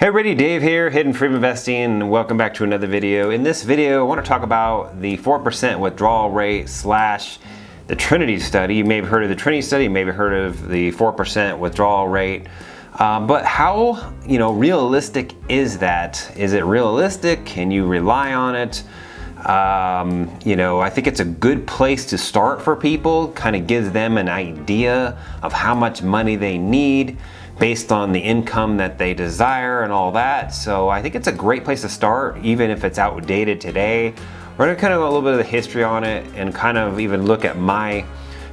Hey everybody, Dave here, Hidden Freedom Investing, and welcome back to another video. In this video, I want to talk about the 4% withdrawal rate slash the Trinity Study. You may have heard of the Trinity Study, you may have heard of the 4% withdrawal rate. But how, realistic is that? Is it realistic? Can you rely on it? I think it's a good place to start for people, kind of gives them an idea of how much money they need based on the income that they desire and all that. So I think it's a great place to start, even if it's outdated today. We're gonna kind of go a little bit of the history on it and kind of even look at my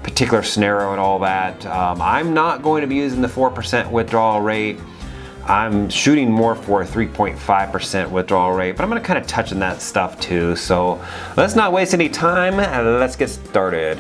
particular scenario and all that. I'm not going to be using the 4% withdrawal rate. I'm shooting more for a 3.5% withdrawal rate, but I'm gonna kind of touch on that stuff too. So let's not waste any time and let's get started.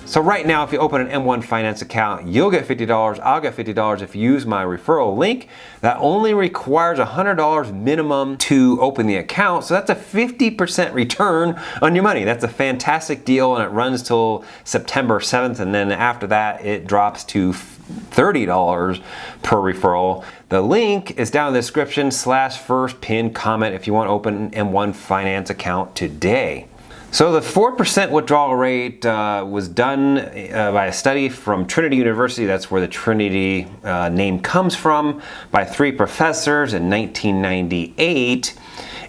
So right now, if you open an M1 Finance account, you'll get $50. I'll get $50 if you use my referral link. That only requires $100 minimum to open the account. So that's a 50% return on your money. That's a fantastic deal, and it runs till September 7th. And then after that, it drops to $30 per referral. The link is down in the description / first pinned comment if you want to open an M1 Finance account today. So the 4% withdrawal rate was done by a study from Trinity University. That's where the Trinity name comes from, by 3 professors in 1998.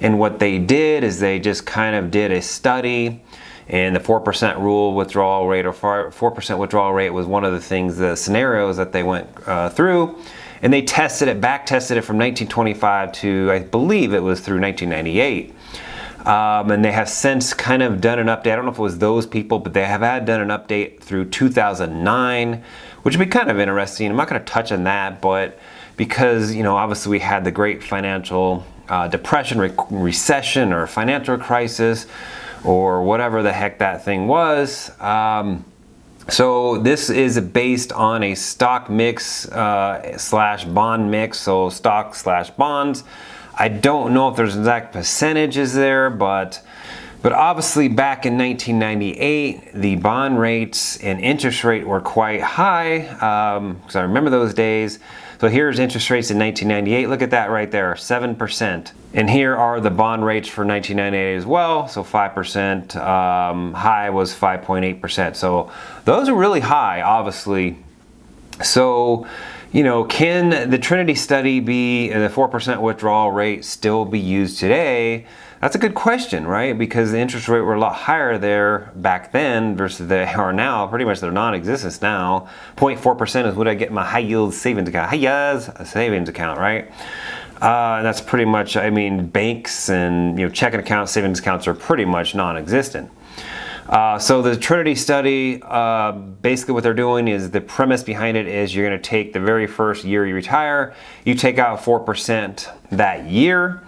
And what they did is they just kind of did a study, and the 4% rule withdrawal rate, or 4% withdrawal rate, was one of the things, the scenarios that they went through. And they tested it, back tested it from 1925 to, I believe it was through 1998. And they have since kind of done an update. I don't know if it was those people, but they have done an update through 2009, which would be kind of interesting. I'm not going to touch on that, but because, obviously we had the great financial depression, recession, or financial crisis, or whatever the heck that thing was. So this is based on a stock mix / bond mix, so stock / bonds. I don't know if there's exact percentages there, but obviously back in 1998, the bond rates and interest rate were quite high, because I remember those days. So here's interest rates in 1998. Look at that right there, 7%. And here are the bond rates for 1998 as well. So 5%, high was 5.8%. So those are really high, obviously. So, can the Trinity Study be, the 4% withdrawal rate still be used today? That's a good question, right? Because the interest rate were a lot higher there back then versus they are now. Pretty much they're non-existent now. 0.4% is what I get in my high yield savings account. A savings account, right? That's pretty much, banks and checking accounts, savings accounts are pretty much non-existent. So the Trinity Study, basically what they're doing is, the premise behind it is you're going to take the very first year you retire, you take out 4% that year,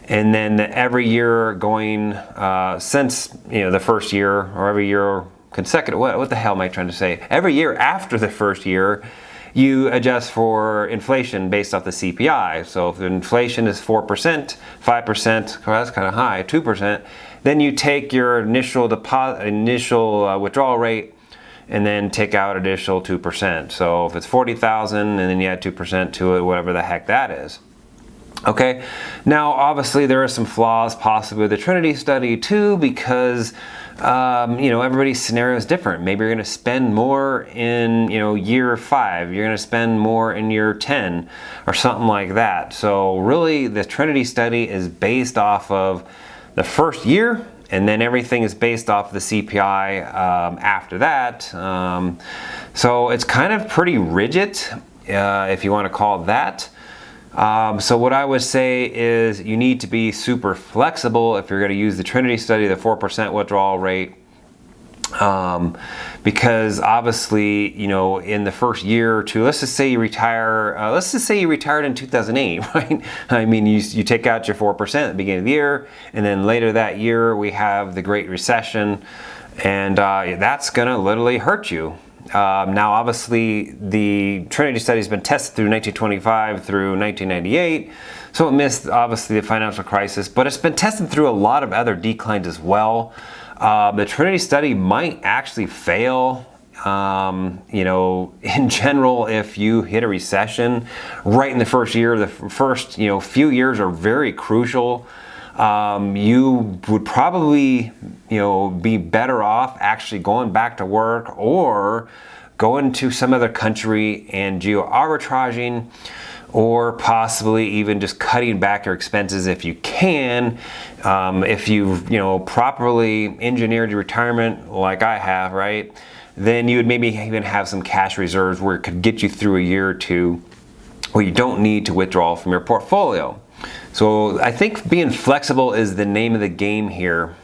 and then every year going since the first year, or every year consecutive, what the hell am I trying to say? Every year after the first year, you adjust for inflation based off the CPI. So if the inflation is 4%, 5%, well, that's kind of high, 2%, then you take your initial withdrawal rate and then take out additional 2%. So if it's 40,000 and then you add 2% to it, whatever the heck that is. Okay, now obviously there are some flaws possibly with the Trinity Study too, because everybody's scenario is different. Maybe you're going to spend more in year 5, you're going to spend more in year 10, or something like that. So really the Trinity Study is based off of the first year, and then everything is based off the CPI after that. So it's kind of pretty rigid, if you want to call it that. So what I would say is you need to be super flexible if you're going to use the Trinity Study, the 4% withdrawal rate, because obviously, in the first year or two, let's just say you retire, let's just say you retired in 2008, right? You take out your 4% at the beginning of the year, and then later that year we have the Great Recession, and that's going to literally hurt you. Now, obviously, the Trinity Study has been tested through 1925 through 1998, so it missed, obviously, the financial crisis, but it's been tested through a lot of other declines as well. The Trinity Study might actually fail In general, if you hit a recession right in the first year, the first few years are very crucial. You would probably be better off actually going back to work or going to some other country and geo arbitraging, or possibly even just cutting back your expenses if you can. If you've properly engineered your retirement like I have, right, then you would maybe even have some cash reserves where it could get you through a year or two where you don't need to withdraw from your portfolio. So I think being flexible is the name of the game here.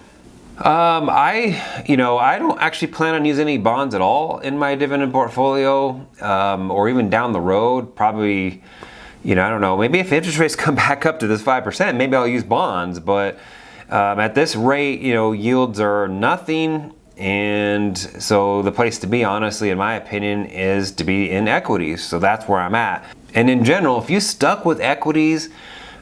I don't actually plan on using any bonds at all in my dividend portfolio, or even down the road. Probably, I don't know, maybe if interest rates come back up to this 5%, maybe I'll use bonds. But at this rate, yields are nothing. And so the place to be, honestly, in my opinion, is to be in equities. So that's where I'm at. And in general, if you stuck with equities,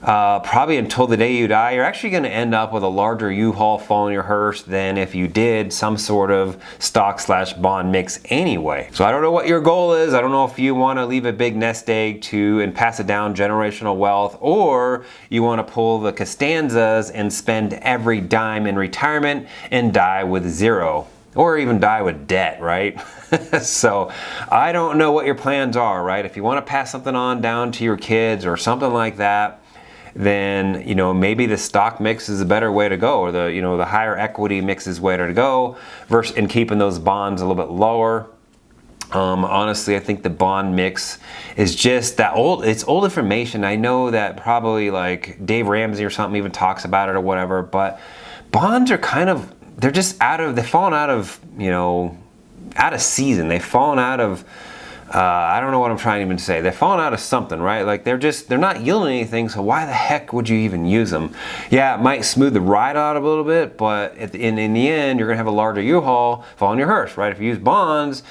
probably until the day you die, you're actually going to end up with a larger U-Haul following your hearse than if you did some sort of stock/bond mix anyway. So I don't know what your goal is. I don't know if you want to leave a big nest egg and pass it down, generational wealth, or you want to pull the Costanzas and spend every dime in retirement and die with zero, or even die with debt, right? So I don't know what your plans are, right? If you want to pass something on down to your kids or something like that, then maybe the stock mix is a better way to go, or the higher equity mix is way to go, versus in keeping those bonds a little bit lower. Honestly, I think the bond mix is just that it's old information. I know that probably like Dave Ramsey or something even talks about it or whatever, but bonds are they've fallen out of season. They've fallen out of I don't know what I'm trying to even say. They're falling out of something, right? Like they're not yielding anything, so why the heck would you even use them? Yeah, it might smooth the ride out a little bit, but in the end, you're gonna have a larger U-Haul following your hearse, right? If you use bonds,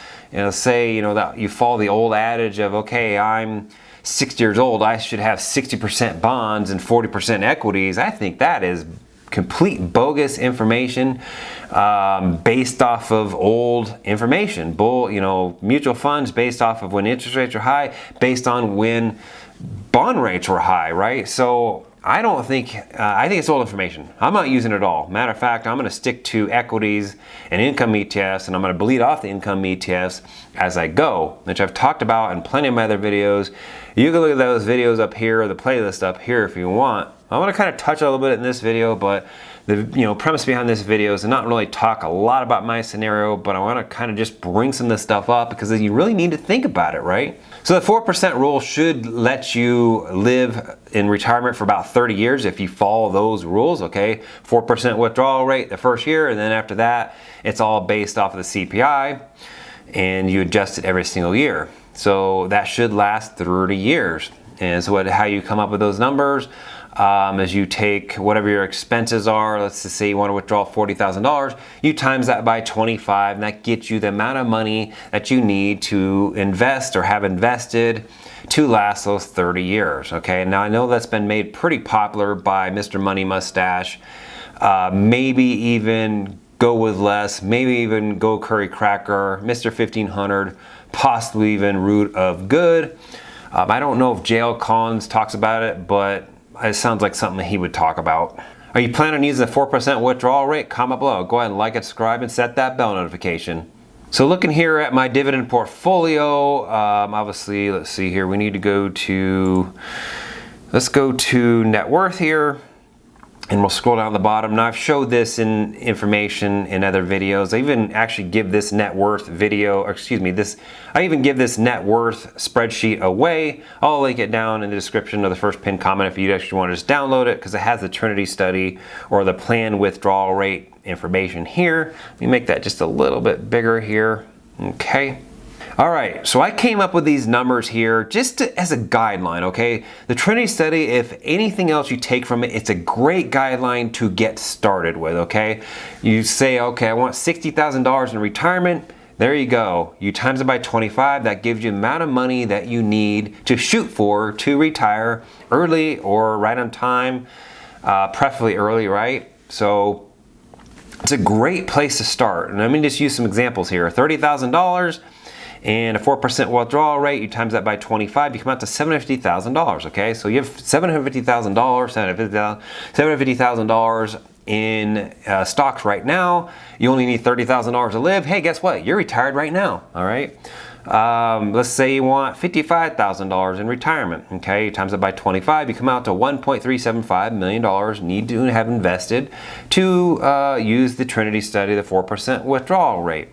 say that you follow the old adage of, okay, I'm 60 years old, I should have 60% bonds and 40% equities. I think that is complete bogus information, based off of old information. Mutual funds based off of when interest rates are high, based on when bond rates were high, right? So I think it's old information. I'm not using it at all. Matter of fact, I'm going to stick to equities and income ETFs, and I'm going to bleed off the income ETFs as I go, which I've talked about in plenty of my other videos. You can look at those videos up here, or the playlist up here if you want. I want to kind of touch a little bit in this video, but the premise behind this video is to not really talk a lot about my scenario, but I want to kind of just bring some of this stuff up because you really need to think about it, right? So the 4% rule should let you live in retirement for about 30 years if you follow those rules, okay? 4% withdrawal rate the first year, and then after that, it's all based off of the CPI, and you adjust it every single year. So that should last 30 years. And so how you come up with those numbers is you take whatever your expenses are. Let's just say you want to withdraw $40,000. You times that by 25, and that gets you the amount of money that you need to invest or have invested to last those 30 years. Okay, now I know that's been made pretty popular by Mr. Money Mustache. Maybe even go with less, maybe even go Curry Cracker, Mr. 1500, possibly even Root of Good. I don't know if J.L. Collins talks about it, but it sounds like something he would talk about. Are you planning on using the 4% withdrawal rate? Comment below. Go ahead and like and subscribe and set that bell notification. So looking here at my dividend portfolio, obviously, let's see here. We need to go to net worth here. And we'll scroll down the bottom. Now I've showed this in information in other videos. I even actually give this net worth video, I even give this net worth spreadsheet away. I'll link it down in the description of the first pinned comment if you actually want to just download it, because it has the Trinity Study or the planned withdrawal rate information here. Let me make that just a little bit bigger here. Okay. All right, so I came up with these numbers here just as a guideline, okay? The Trinity Study, if anything else you take from it, it's a great guideline to get started with, okay? You say, okay, I want $60,000 in retirement. There you go. You times it by 25. That gives you the amount of money that you need to shoot for to retire early or right on time, preferably early, right? So it's a great place to start. And let me just use some examples here. $30,000 and a 4% withdrawal rate, you times that by 25, you come out to $750,000, okay? So you have $750,000 in stocks right now. You only need $30,000 to live. Hey, guess what? You're retired right now, all right? Let's say you want $55,000 in retirement, okay? You times it by 25, you come out to $1.375 million need to have invested to use the Trinity Study, the 4% withdrawal rate.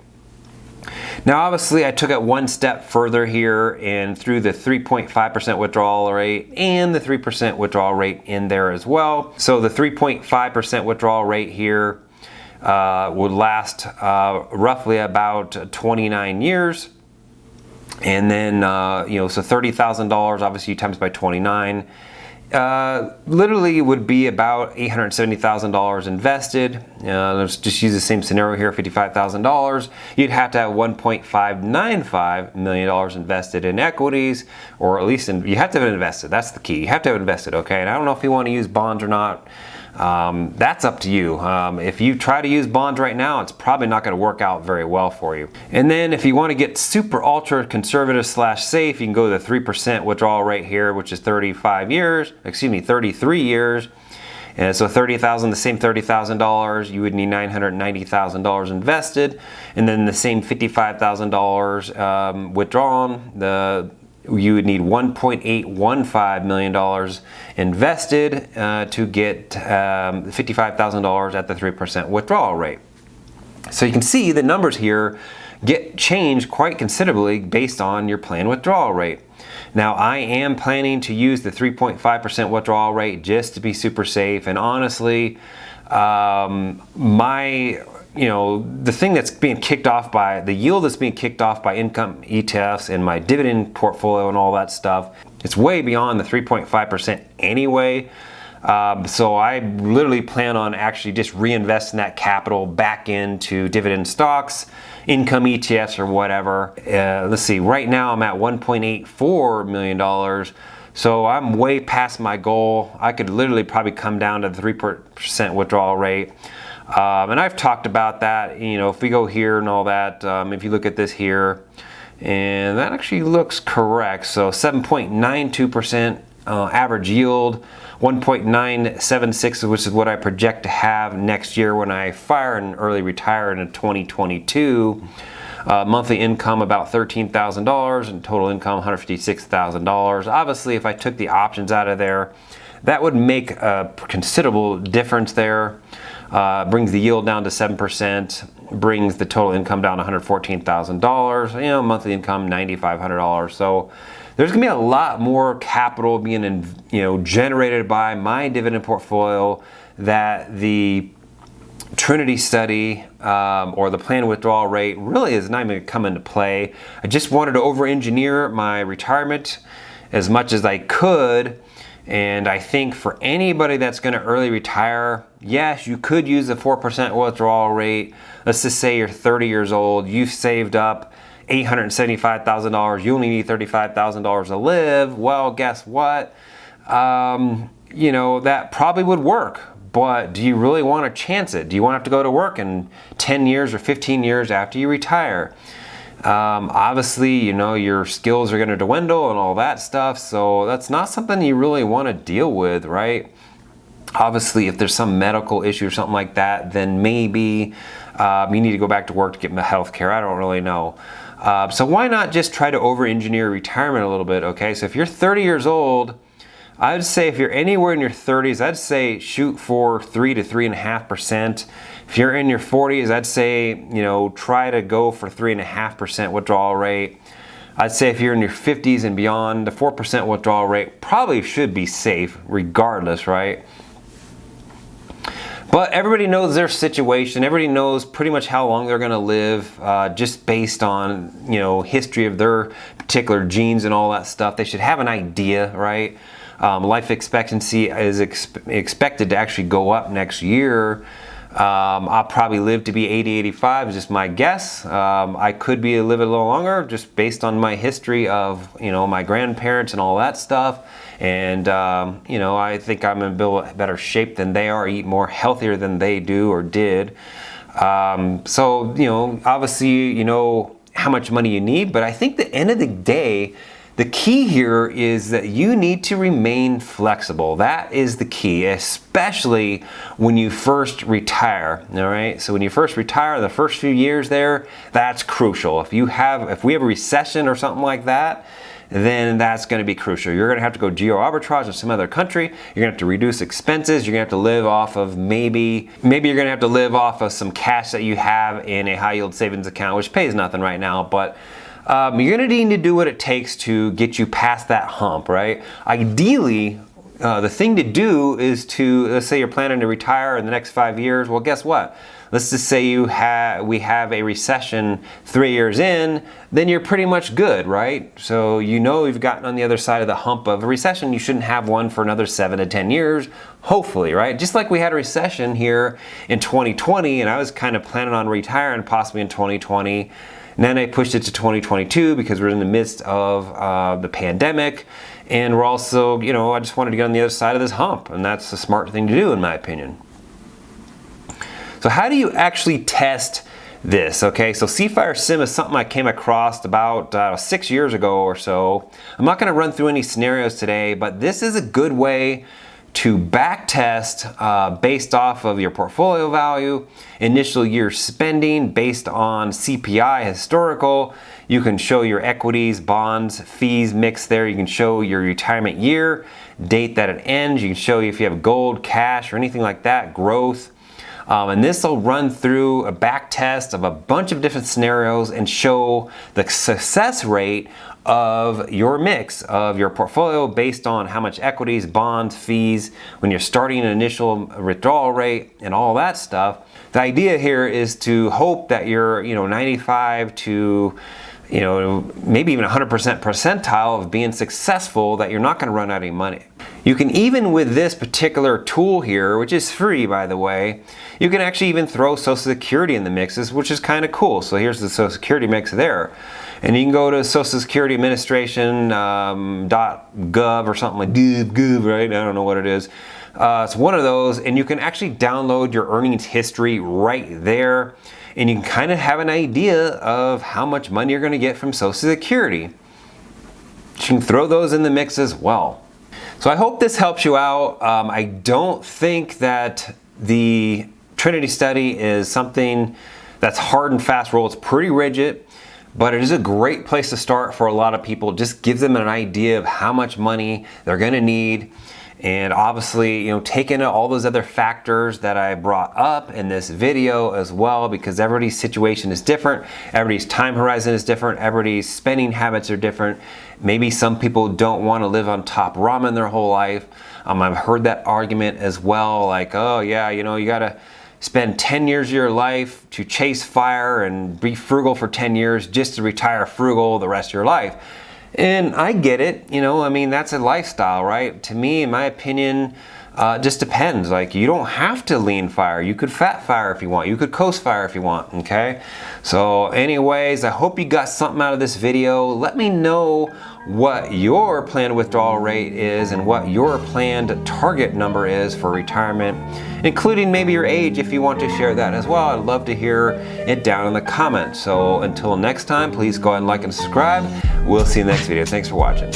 Now, obviously, I took it one step further here and threw the 3.5% withdrawal rate and the 3% withdrawal rate in there as well. So the 3.5% withdrawal rate here would last roughly about 29 years. And then, so $30,000, obviously, you times by 29. Literally would be about $870,000 invested. Let's just use the same scenario here, $55,000. You'd have to have $1.595 million invested in equities, or at least you have to have invested. That's the key. You have to have invested, okay? And I don't know if you want to use bonds or not. That's up to you. If you try to use bonds right now, it's probably not going to work out very well for you. And then if you want to get super ultra conservative / safe, you can go to the 3% withdrawal rate here, which is 33 years. And so $30,000, the same $30,000, you would need $990,000 invested. And then the same $55,000 withdrawn, you would need $1.815 million invested to get $55,000 at the 3% withdrawal rate. So you can see the numbers here get changed quite considerably based on your planned withdrawal rate. Now, I am planning to use the 3.5% withdrawal rate just to be super safe. And honestly, the thing that's being kicked off by the yield that's being kicked off by income ETFs and my dividend portfolio and all that stuff, it's way beyond the 3.5% anyway. So I literally plan on actually just reinvesting that capital back into dividend stocks, income ETFs, or whatever. Let's see, right now I'm at $1.84 million. So I'm way past my goal. I could literally probably come down to the 3% withdrawal rate. And I've talked about that, if we go here and all that, if you look at this here, and that actually looks correct. So 7.92% average yield, 1.976, which is what I project to have next year when I fire and early retire in 2022. Monthly income about $13,000 and total income $156,000. Obviously, if I took the options out of there, that would make a considerable difference there. Brings the yield down to 7%, brings the total income down to $114,000, monthly income $9,500. So there's gonna be a lot more capital being generated by my dividend portfolio that the Trinity Study or the planned withdrawal rate really is not even going to come into play. I just wanted to over-engineer my retirement as much as I could. And I think for anybody that's going to early retire, yes, you could use the 4% withdrawal rate. Let's just say you're 30 years old, you've saved up $875,000, you only need $35,000 to live. Well, guess what? That probably would work. But do you really want to chance it? Do you want to have to go to work in 10 years or 15 years after you retire? Obviously, your skills are going to dwindle and all that stuff. So that's not something you really want to deal with, right? Obviously, if there's some medical issue or something like that, then maybe you need to go back to work to get health care. I don't really know. So why not just try to over-engineer retirement a little bit, okay? So if you're 30 years old, I would say if you're anywhere in your 30s, I'd say shoot for 3 to 3.5%. If you're in your 40s, I'd say, try to go for 3.5% withdrawal rate. I'd say if you're in your 50s and beyond, the 4% withdrawal rate probably should be safe regardless, right? But everybody knows their situation. Everybody knows pretty much how long they're going to live just based on, history of their particular genes and all that stuff. They should have an idea, right? Life expectancy is expected to actually go up next year. I'll probably live to be 80, 85 is just my guess. I could be live a little longer just based on my history of, my grandparents and all that stuff. And, I think I'm in better shape than they are, eat more healthier than they do or did. So, obviously, how much money you need, but I think at the end of the day, the key here is that you need to remain flexible. That is the key, especially when you first retire, all right? So when you first retire, the first few years there, that's crucial. If we have a recession or something like that, then that's going to be crucial. You're going to have to go geo arbitrage in some other country. You're going to have to reduce expenses. You're going to have to live off of maybe you're going to have to live off of some cash that you have in a high yield savings account, which pays nothing right now, but you're going to need to do what it takes to get you past that hump, right? Ideally, the thing to do is let's say you're planning to retire in the next 5 years. Well, guess what? Let's just say we have a recession 3 years in, then you're pretty much good, right? So you've gotten on the other side of the hump of a recession. You shouldn't have one for another 7 to 10 years, hopefully, right? Just like we had a recession here in 2020, and I was kind of planning on retiring possibly in 2020. And then I pushed it to 2022 because we're in the midst of the pandemic. And we're also, I just wanted to get on the other side of this hump. And that's the smart thing to do, in my opinion. So how do you actually test this? Okay, so C-Fire Sim is something I came across about 6 years ago or so. I'm not going to run through any scenarios today, but this is a good way to back test based off of your portfolio value, initial year spending based on CPI historical. You can show your equities, bonds, fees mix there. You can show your retirement year, date that it ends. You can show if you have gold, cash, or anything like that, growth. And this will run through a back test of a bunch of different scenarios and show the success rate of your mix of your portfolio based on how much equities, bonds, fees, when you're starting an initial withdrawal rate and all that stuff. The idea here is to hope that you're 95 to maybe even 100% percentile of being successful, that you're not going to run out of money. You can even, with this particular tool here, which is free by the way, you can actually even throw Social Security in the mixes, which is kind of cool. So here's the Social Security mix there. And you can go to Social Security Administration .gov or something like gov, right? I don't know what it is. It's one of those, and you can actually download your earnings history right there. And you can kind of have an idea of how much money you're going to get from Social Security. You can throw those in the mix as well. So I hope this helps you out. I don't think that the Trinity Study is something that's hard and fast rule. It's pretty rigid, but it is a great place to start for a lot of people. It just gives them an idea of how much money they're going to need. And obviously, take into all those other factors that I brought up in this video as well, because everybody's situation is different. Everybody's time horizon is different. Everybody's spending habits are different. Maybe some people don't want to live on top ramen their whole life. I've heard that argument as well, like, oh yeah, you got to spend 10 years of your life to chase fire and be frugal for 10 years just to retire frugal the rest of your life. And I get it, that's a lifestyle, right? To me, in my opinion, just depends. Like, you don't have to lean fire. You could fat fire if you want. You could coast fire if you want, okay? So anyways, I hope you got something out of this video. Let me know what your planned withdrawal rate is and what your planned target number is for retirement, including maybe your age if you want to share that as well. I'd love to hear it down in the comments. So until next time, please go ahead and like and subscribe. We'll see you in the next video. Thanks for watching.